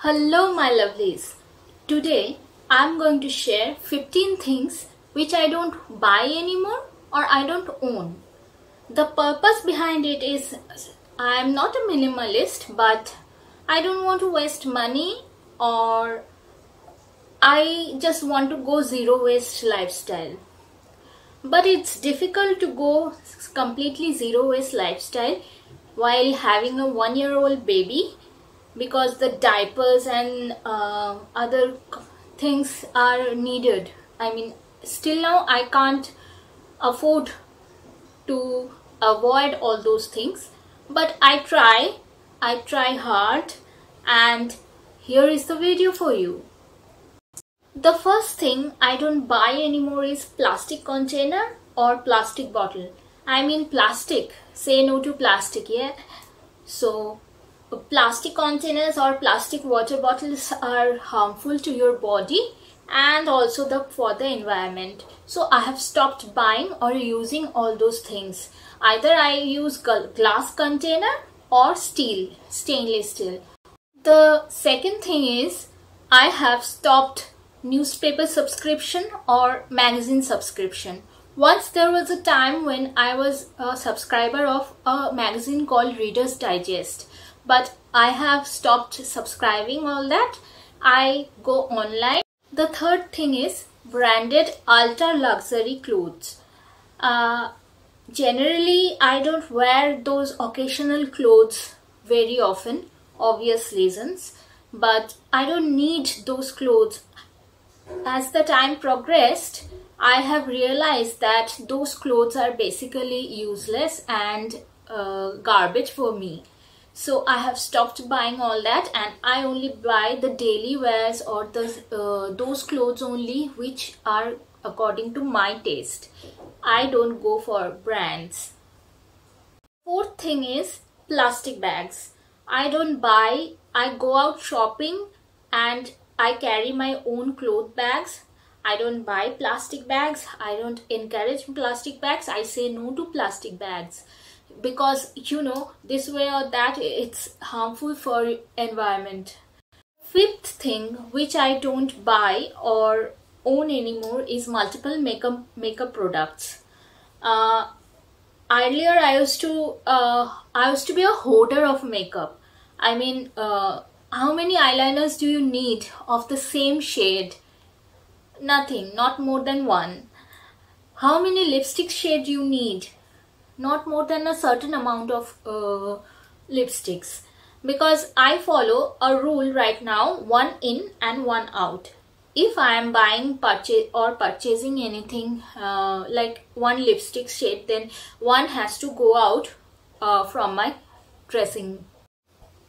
Hello my lovelies. Today I'm going to share 15 things which I don't buy anymore or I don't own. The purpose behind it is I am not a minimalist, but I don't want to waste money, or I just want to go zero waste lifestyle. But it's difficult to go completely zero waste lifestyle while having a 1-year-old baby, because the diapers and other things are needed. I mean, still now I can't afford to avoid all those things, but I try hard, and here is the video for you. The first thing I don't buy anymore is plastic container or plastic bottle. I mean plastic. Say no to plastic, yeah? So plastic containers or plastic water bottles are harmful to your body and also for the environment. So I have stopped buying or using all those things. Either I use glass container or stainless steel. The second thing is I have stopped newspaper subscription or magazine subscription. Once there was a time when I was a subscriber of a magazine called Reader's Digest, but I have stopped subscribing all that. I go online. The third thing is branded ultra luxury clothes. Generally I don't wear those occasional clothes very often, obvious reasons, but I don't need those clothes. As the time progressed, I have realized that those clothes are basically useless and garbage for me. So I have stopped buying all that, and I only buy the daily wears or those clothes only which are according to my taste. I don't go for brands. Fourth thing is plastic bags. I don't buy. I go out shopping and I carry my own cloth bags. I don't buy plastic bags. I don't encourage plastic bags. I say no to plastic bags, because this way or that it's harmful for environment. Fifth thing which I don't buy or own anymore is multiple makeup products. Earlier I used to be a hoarder of makeup. I mean, how many eyeliners do you need of the same shade? Nothing, not more than one. How many lipstick shades you need? Not more than a certain amount of lipsticks, because I follow a rule right now: one in and one out. If I am buying purchasing anything like one lipstick shade, then one has to go out from my dressing.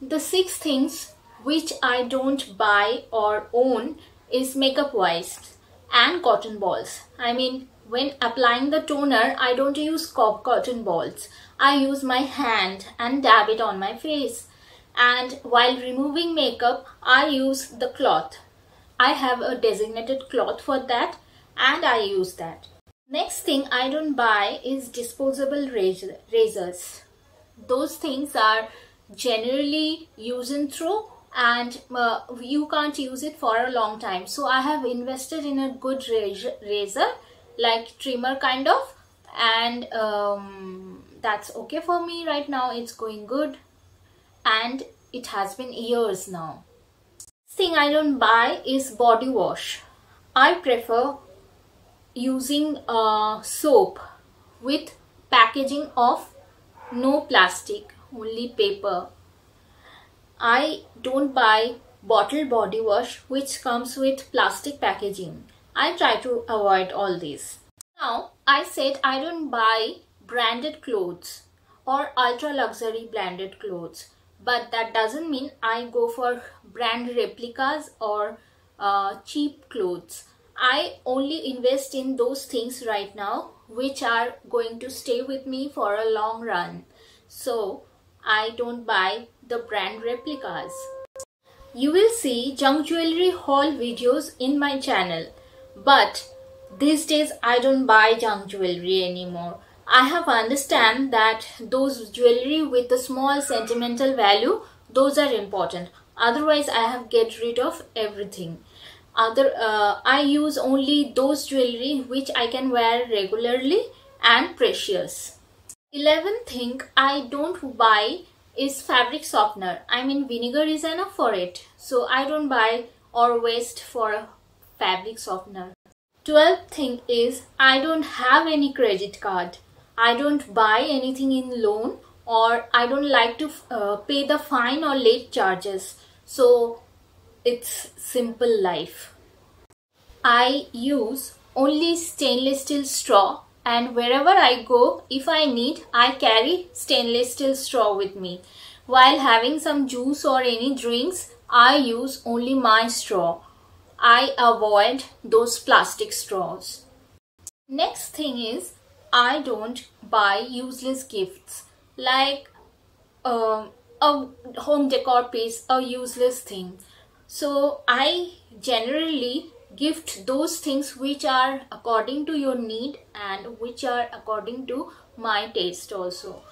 The sixth things which I don't buy or own is makeup wipes and cotton balls. I mean, when applying the toner, I don't use cotton balls. I use my hand and dab it on my face. And while removing makeup, I use the cloth. I have a designated cloth for that, and I use that. Next thing I don't buy is disposable razors. Those things are generally use and throw, and you can't use it for a long time. So I have invested in a good razor, like trimmer kind of, and that's okay for me right now. It's going good, and it has been years now. Thing I don't buy is body wash. I prefer using soap with packaging of no plastic, only paper. I don't buy bottled body wash which comes with plastic packaging. I try to avoid all these. Now, I said I don't buy branded clothes or ultra luxury branded clothes, but that doesn't mean I go for brand replicas or cheap clothes. I only invest in those things right now which are going to stay with me for a long run. So I don't buy the brand replicas. You will see junk jewelry haul videos in my channel, but these days I don't buy junk jewelry anymore. I have understand that those jewelry with a small sentimental value, those are important. Otherwise, I have get rid of everything. I use only those jewelry which I can wear regularly and precious. 11th thing I don't buy is fabric softener. I mean, vinegar is enough for it, so I don't buy or waste for a fabric softener. 12th thing is I don't have any credit card. I don't buy anything in loan, or I don't like to pay the fine or late charges. So it's simple life. I use only stainless steel straw, and wherever I go, if I need, I carry stainless steel straw with me. While having some juice or any drinks, I use only my straw. I avoid those plastic straws. Next thing is I don't buy useless gifts like a home decor piece, a useless thing. So I generally gift those things which are according to your need and which are according to my taste also.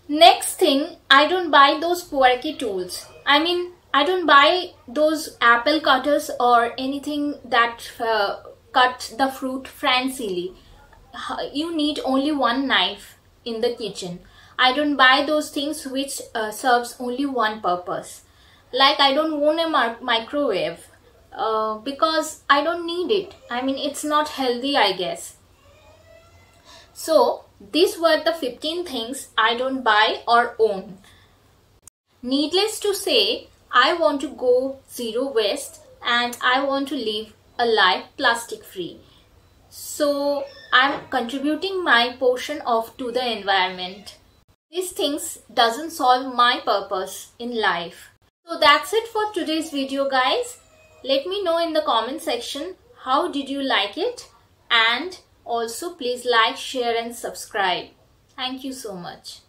Next thing, I don't buy those quirky tools. I mean, I don't buy those apple cutters or anything that cut the fruit fancily. You need only one knife in the kitchen. I don't buy those things which serves only one purpose. Like I don't own a microwave because I don't need it. I mean, it's not healthy, I guess. So these were the 15 things I don't buy or own. Needless to say, I want to go zero waste and I want to live a life plastic free. So I'm contributing my portion to the environment. These things doesn't solve my purpose in life. So that's it for today's video, guys. Let me know in the comment section how did you like it, and also please like, share and subscribe. Thank you so much.